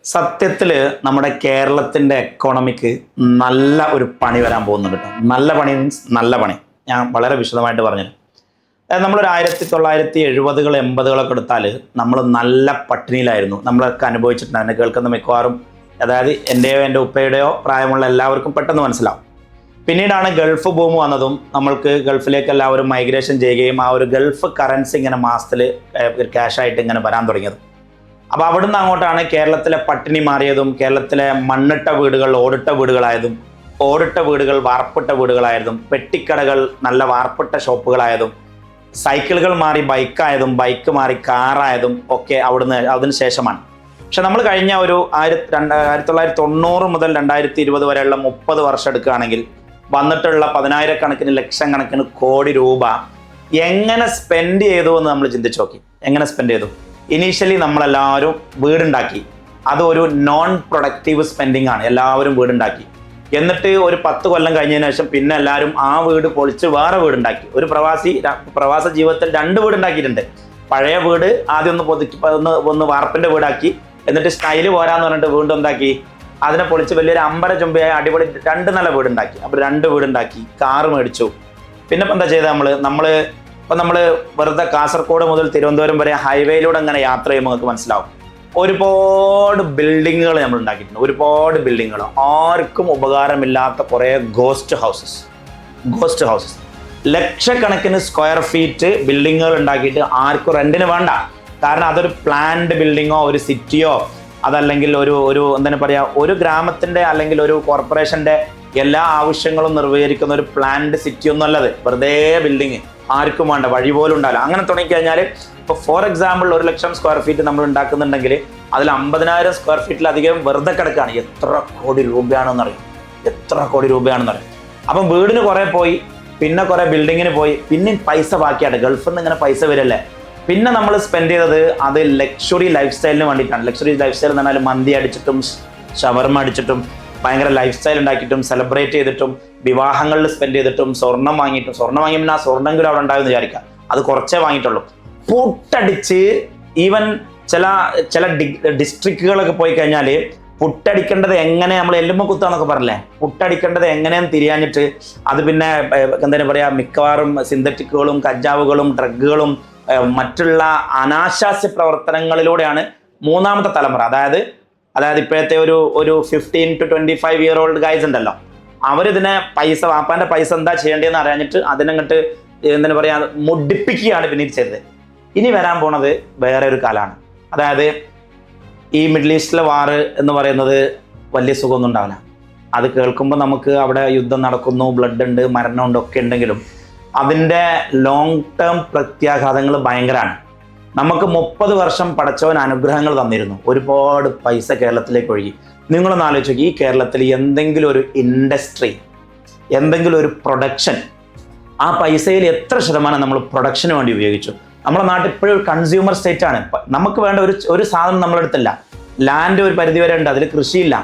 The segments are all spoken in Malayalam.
സത്യത്തിൽ നമ്മുടെ കേരളത്തിൻ്റെ എക്കോണമിക്ക് നല്ല ഒരു പണി വരാൻ പോകുന്നുണ്ട് കേട്ടോ. നല്ല പണി മീൻസ് നല്ല പണി. ഞാൻ വളരെ വിശദമായിട്ട് പറഞ്ഞു. നമ്മളൊരു 1970-കൾ 80-കളൊക്കെ എടുത്താൽ നമ്മൾ നല്ല പട്ടിണിയിലായിരുന്നു. നമ്മളൊക്കെ അനുഭവിച്ചിട്ടുണ്ട്. എന്നെ കേൾക്കുന്ന മിക്കവാറും, അതായത് എൻ്റെയോ എൻ്റെ ഉപ്പയുടെയോ പ്രായമുള്ള എല്ലാവർക്കും പെട്ടെന്ന് മനസ്സിലാവും. പിന്നീടാണ് ഗൾഫ് ബൂം വന്നതും നമ്മൾക്ക് ഗൾഫിലേക്ക് എല്ലാവരും മൈഗ്രേഷൻ ചെയ്യുകയും ആ ഒരു ഗൾഫ് കറൻസി ഇങ്ങനെ മാസത്തിൽ ക്യാഷായിട്ട് ഇങ്ങനെ വരാൻ തുടങ്ങിയത്. അപ്പോൾ അവിടുന്ന് അങ്ങോട്ടാണ് കേരളത്തിലെ പട്ടിണി മാറിയതും കേരളത്തിലെ മണ്ണിട്ട വീടുകൾ ഓടിട്ട വീടുകളായതും ഓടിട്ട വീടുകൾ വാർപ്പിട്ട വീടുകളായതും പെട്ടിക്കടകൾ നല്ല വാർപ്പിട്ട ഷോപ്പുകളായതും സൈക്കിളുകൾ മാറി ബൈക്കായതും ബൈക്ക് മാറി കാറായതും ഒക്കെ അതിന് ശേഷമാണ്. പക്ഷെ നമ്മൾ കഴിഞ്ഞ ഒരു 1990 മുതൽ 2020 വരെയുള്ള 30 വർഷം എടുക്കുകയാണെങ്കിൽ വന്നിട്ടുള്ള 10,000 ലക്ഷക്കണക്കിന് കോടി രൂപ എങ്ങനെ സ്പെൻഡ് ചെയ്തു എന്ന് നമ്മൾ ചിന്തിച്ച് നോക്കി. എങ്ങനെ സ്പെൻഡ് ചെയ്തു? ഇനീഷ്യലി നമ്മളെല്ലാവരും വീടുണ്ടാക്കി. അത് ഒരു നോൺ പ്രൊഡക്റ്റീവ് സ്പെൻഡിങ് ആണ്. എല്ലാവരും വീടുണ്ടാക്കി. എന്നിട്ട് ഒരു 10 കൊല്ലം കഴിഞ്ഞതിന് ശേഷം പിന്നെ എല്ലാവരും ആ വീട് പൊളിച്ച് വേറെ വീടുണ്ടാക്കി. ഒരു പ്രവാസ ജീവിതത്തിൽ 2 വീടുണ്ടാക്കിയിട്ടുണ്ട്. പഴയ വീട് ആദ്യം ഒന്ന് വാർപ്പിന്റെ വീടാക്കി, എന്നിട്ട് സ്റ്റൈല് പോരാന്ന് പറഞ്ഞിട്ട് വീണ്ടും എന്താക്കി, അതിനെ പൊളിച്ച് വലിയൊരു അമ്പര ചുംബിയായ അടിപൊളി 2 നില വീടുണ്ടാക്കി. അപ്പോൾ 2 വീടുണ്ടാക്കി, കാറ് മേടിച്ചു. പിന്നെ ഇപ്പം എന്താ ചെയ്തത്? നമ്മൾ വെറുതെ കാസർഗോഡ് മുതൽ തിരുവനന്തപുരം വരെ ഹൈവേയിലൂടെ അങ്ങനെ യാത്ര ചെയ്യുമ്പോൾ നിങ്ങൾക്ക് മനസ്സിലാവും, ഒരുപാട് ബിൽഡിങ്ങുകൾ നമ്മൾ ഉണ്ടാക്കിയിട്ടുണ്ട്. ഒരുപാട് ബിൽഡിങ്ങുകൾ, ആർക്കും ഉപകാരമില്ലാത്ത കുറേ ഗോസ്റ്റ് ഹൗസസ് ലക്ഷക്കണക്കിന് സ്ക്വയർ ഫീറ്റ് ബിൽഡിങ്ങുകൾ ഉണ്ടാക്കിയിട്ട് ആർക്കും റെന്റിന് വേണ്ട. കാരണം അതൊരു പ്ലാൻഡ് ബിൽഡിങ്ങോ ഒരു സിറ്റിയോ അതല്ലെങ്കിൽ ഒരു എന്താണ് പറയുക, ഒരു ഗ്രാമത്തിൻ്റെ അല്ലെങ്കിൽ ഒരു കോർപ്പറേഷൻ്റെ എല്ലാ ആവശ്യങ്ങളും നിർവഹിക്കുന്ന ഒരു പ്ലാൻഡ് സിറ്റി ഒന്നും അല്ലത്. വെറുതെ ബിൽഡിങ്, ആർക്കും വേണ്ട, വഴി പോലും ഉണ്ടാവില്ല. അങ്ങനെ തുടങ്ങിക്കഴിഞ്ഞാൽ ഇപ്പോൾ ഫോർ എക്സാമ്പിൾ 1,00,000 സ്ക്വയർ ഫീറ്റ് നമ്മൾ ഉണ്ടാക്കുന്നുണ്ടെങ്കിൽ അതിൽ 50,000 സ്ക്വയർ ഫീറ്റിലധികം വെറുതെ കിടക്കുകയാണ്. എത്ര കോടി രൂപയാണെന്നറിയാം. അപ്പം വീടിന് കുറേ പോയി, പിന്നെ കുറേ ബിൽഡിങ്ങിന് പോയി, പിന്നെ പൈസ ബാക്കിയാണ്. ഗൾഫിൽ നിന്ന് ഇങ്ങനെ പൈസ വരല്ലേ. പിന്നെ നമ്മൾ സ്പെൻഡ് ചെയ്തത് അത് ലക്ഷറി ലൈഫ് സ്റ്റൈലിന് വേണ്ടിയിട്ടാണ്. ലക്ഷറി ലൈഫ് സ്റ്റൈൽ എന്ന് പറഞ്ഞാൽ മന്തി അടിച്ചിട്ടും ഷവർമ അടിച്ചിട്ടും ഭയങ്കര ലൈഫ് സ്റ്റൈൽ ഉണ്ടാക്കിയിട്ടും സെലിബ്രേറ്റ് ചെയ്തിട്ടും വിവാഹങ്ങളിൽ സ്പെൻഡ് ചെയ്തിട്ടും സ്വർണം വാങ്ങിയപ്പോൾ ആ സ്വർണ്ണമെങ്കിലും അവിടെ ഉണ്ടാവുമെന്ന് വിചാരിക്കാം. അത് കുറച്ചേ വാങ്ങിയിട്ടുള്ളൂ. പുട്ടടിച്ച് ഈവൻ ചില ഡിസ്ട്രിക്റ്റുകളൊക്കെ പോയി കഴിഞ്ഞാൽ പുട്ടടിക്കേണ്ടത് എങ്ങനെ, നമ്മൾ എല്ലുമ്പ കുത്താന്നൊക്കെ പറഞ്ഞില്ലേ, പുട്ടടിക്കേണ്ടത് എങ്ങനെയെന്ന് തിരിയാഞ്ഞിട്ട് അത് പിന്നെ എന്താ പറയുക, മിക്കവാറും സിന്തറ്റിക്കുകളും കഞ്ചാവുകളും ഡ്രഗുകളും മറ്റുള്ള അനാശാസ്യ പ്രവർത്തനങ്ങളിലൂടെയാണ് മൂന്നാമത്തെ തലമുറ, അതായത് ഇപ്പോഴത്തെ ഒരു 15 to 25 year old ഗൈസ് ഉണ്ടല്ലോ, അവരിതിനെ വാപ്പാൻ്റെ പൈസ എന്താ ചെയ്യേണ്ടതെന്ന് അറിയാഞ്ഞിട്ട് അതിനങ്ങോട്ട് എന്താ പറയുക മുടിപ്പിക്കുകയാണ് പിന്നീട് ചെയ്തത്. ഇനി വരാൻ പോണത് വേറെ ഒരു കാലമാണ്. അതായത് ഈ മിഡിൽ ഈസ്റ്റിലെ വാറ് എന്ന് പറയുന്നത് വലിയ സുഖമൊന്നും ഉണ്ടാവില്ല. അത് കേൾക്കുമ്പോൾ നമുക്ക് അവിടെ യുദ്ധം നടക്കുന്നു, ബ്ലഡ് ഉണ്ട്, മരണമുണ്ട് ഒക്കെ ഉണ്ടെങ്കിലും അതിൻ്റെ ലോങ് ടേം പ്രത്യാഘാതങ്ങൾ ഭയങ്കരമാണ്. നമുക്ക് 30 വർഷം പടച്ചവൻ അനുഗ്രഹങ്ങൾ തന്നിരുന്നു. ഒരുപാട് പൈസ കേരളത്തിലേക്ക് ഒഴുകി. നിങ്ങളൊന്ന് ആലോചിച്ച് നോക്കി, ഈ കേരളത്തിൽ എന്തെങ്കിലും ഒരു ഇൻഡസ്ട്രി, എന്തെങ്കിലും ഒരു പ്രൊഡക്ഷൻ, ആ പൈസയിൽ എത്ര ശതമാനം നമ്മൾ പ്രൊഡക്ഷന് വേണ്ടി ഉപയോഗിച്ചു? നമ്മുടെ നാട്ടിൽ ഇപ്പോഴും ഒരു കൺസ്യൂമർ സ്റ്റേറ്റ് ആണ്. നമുക്ക് വേണ്ട ഒരു സാധനം നമ്മളെടുത്തില്ല. ലാൻഡ് ഒരു പരിധി വരെ ഉണ്ട്, അതിൽ കൃഷിയില്ല,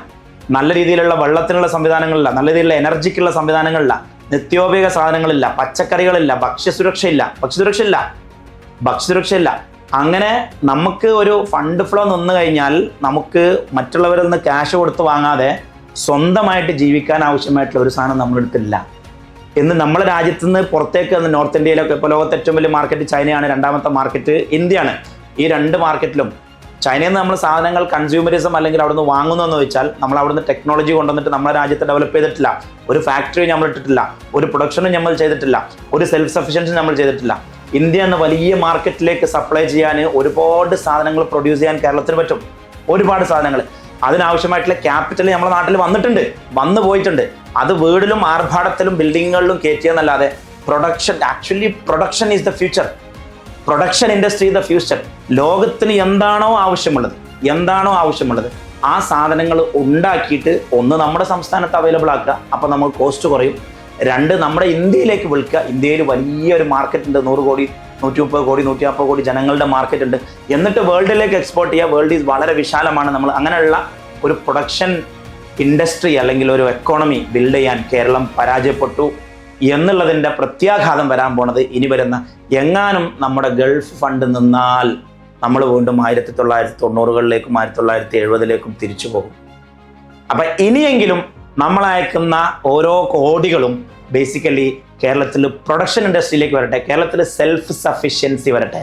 നല്ല രീതിയിലുള്ള വെള്ളത്തിനുള്ള സംവിധാനങ്ങളില്ല, നല്ല രീതിയിലുള്ള എനർജിക്കുള്ള സംവിധാനങ്ങളില്ല, നിത്യോപയോഗ സാധനങ്ങളില്ല, പച്ചക്കറികളില്ല, ഭക്ഷ്യസുരക്ഷയില്ല. അങ്ങനെ നമുക്ക് ഒരു ഫണ്ട് ഫ്ലോ നിന്ന് കഴിഞ്ഞാൽ നമുക്ക് മറ്റുള്ളവരിൽ നിന്ന് ക്യാഷ് കൊടുത്ത് വാങ്ങാതെ സ്വന്തമായിട്ട് ജീവിക്കാൻ ആവശ്യമായിട്ടുള്ള ഒരു സാധനം നമ്മളെടുത്തില്ല. എന്ന് നമ്മുടെ രാജ്യത്ത് നിന്ന് പുറത്തേക്ക് നോർത്ത് ഇന്ത്യയിലൊക്കെ ഇപ്പോൾ ലോകത്തെ ഏറ്റവും വലിയ മാർക്കറ്റ് ചൈനയാണ്, രണ്ടാമത്തെ മാർക്കറ്റ് ഇന്ത്യയാണ്. ഈ 2 മാർക്കറ്റിലും ചൈനയിൽ നിന്ന് നമ്മൾ സാധനങ്ങൾ കൺസ്യൂമറിസം അല്ലെങ്കിൽ അവിടെ നിന്ന് വാങ്ങുന്നതെന്ന് വെച്ചാൽ നമ്മൾ അവിടുന്ന് ടെക്നോളജി കൊണ്ടുവന്നിട്ട് നമ്മുടെ രാജ്യത്ത് ഡെവലപ്പ് ചെയ്തിട്ടില്ല. ഒരു ഫാക്ടറി നമ്മൾ ഇട്ടിട്ടില്ല, ഒരു പ്രൊഡക്ഷനും നമ്മൾ ചെയ്തിട്ടില്ല, ഒരു സെൽഫ് സഫിഷ്യൻസി നമ്മൾ ചെയ്തിട്ടില്ല. ഇന്ത്യ എന്ന വലിയ മാർക്കറ്റിലേക്ക് സപ്ലൈ ചെയ്യാൻ ഒരുപാട് സാധനങ്ങൾ പ്രൊഡ്യൂസ് ചെയ്യാൻ കേരളത്തിന് പറ്റും. ഒരുപാട് സാധനങ്ങൾ, അതിനാവശ്യമായിട്ടുള്ള ക്യാപിറ്റൽ നമ്മുടെ നാട്ടിൽ വന്നു പോയിട്ടുണ്ട്. അത് വീടിലും ആർഭാടത്തിലും ബിൽഡിങ്ങുകളിലും കയറ്റിയെന്നല്ലാതെ production is the future. Production industry the future. ലോകത്തിന് എന്താണോ ആവശ്യമുള്ളത് ആ സാധനങ്ങൾ ഉണ്ടാക്കിയിട്ട് ഒന്ന് നമ്മുടെ സംസ്ഥാനത്ത് അവൈലബിൾ ആക്കുക, അപ്പോൾ നമുക്ക് കോസ്റ്റ് കുറയും. 2 നമ്മുടെ ഇന്ത്യയിലേക്ക് വിൽക്കുക. ഇന്ത്യയിൽ വലിയൊരു മാർക്കറ്റ് ഉണ്ട്, 100 കോടി 130 കോടി 150 കോടി ജനങ്ങളുടെ മാർക്കറ്റ് ഉണ്ട്. എന്നിട്ട് വേൾഡിലേക്ക് എക്സ്പോർട്ട് ചെയ്യുക. വേൾഡ് വളരെ വിശാലമാണ്. നമ്മൾ അങ്ങനെയുള്ള ഒരു പ്രൊഡക്ഷൻ ഇൻഡസ്ട്രി അല്ലെങ്കിൽ ഒരു എക്കോണമി ബിൽഡ് ചെയ്യാൻ കേരളം പരാജയപ്പെട്ടു എന്നുള്ളതിൻ്റെ പ്രത്യാഘാതം വരാൻ പോണത് ഇനി വരുന്ന എങ്ങാനും നമ്മുടെ ഗൾഫ് ഫണ്ട് നിന്നാൽ നമ്മൾ വീണ്ടും 1990-കളിലേക്കും 1970-ലേക്കും തിരിച്ചു പോകും. അപ്പം ഇനിയെങ്കിലും നമ്മൾ അയക്കുന്ന ഓരോ കോടികളും ബേസിക്കലി കേരളത്തിൽ പ്രൊഡക്ഷൻ ഇൻഡസ്ട്രിയിലേക്ക് വരട്ടെ, കേരളത്തിൽ സെൽഫ് സഫിഷ്യൻസി വരട്ടെ.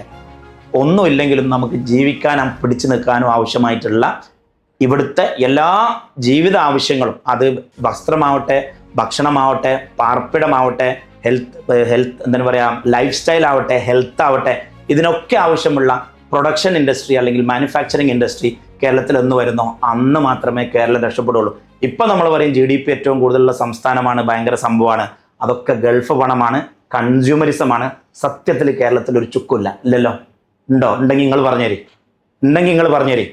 ഒന്നുമില്ലെങ്കിലും നമുക്ക് ജീവിക്കാനും പിടിച്ചു നിൽക്കാനും ആവശ്യമായിട്ടുള്ള ഇവിടുത്തെ എല്ലാ ജീവിത ആവശ്യങ്ങളും, അത് വസ്ത്രമാവട്ടെ, ഭക്ഷണമാവട്ടെ, പാർപ്പിടമാവട്ടെ, എന്താണ് പറയുക, ലൈഫ് സ്റ്റൈൽ ആവട്ടെ, ഹെൽത്ത് ആവട്ടെ, ഇതിനൊക്കെ ആവശ്യമുള്ള പ്രൊഡക്ഷൻ ഇൻഡസ്ട്രി അല്ലെങ്കിൽ മാനുഫാക്ചറിങ് ഇൻഡസ്ട്രി കേരളത്തിൽ എന്ന് വരുന്നോ അന്ന് മാത്രമേ കേരളം രക്ഷപ്പെടുള്ളൂ. ഇപ്പം നമ്മൾ പറയും GDP ഏറ്റവും കൂടുതലുള്ള സംസ്ഥാനമാണ്, ഭയങ്കര സംഭവമാണ്. അതൊക്കെ ഗൾഫ് പണമാണ്, കൺസ്യൂമറിസമാണ്. സത്യത്തിൽ കേരളത്തിൽ ഒരു ചുക്കില്ല. ഇല്ലല്ലോ? ഉണ്ടോ? ഉണ്ടെങ്കിൽ നിങ്ങൾ പറഞ്ഞേരി.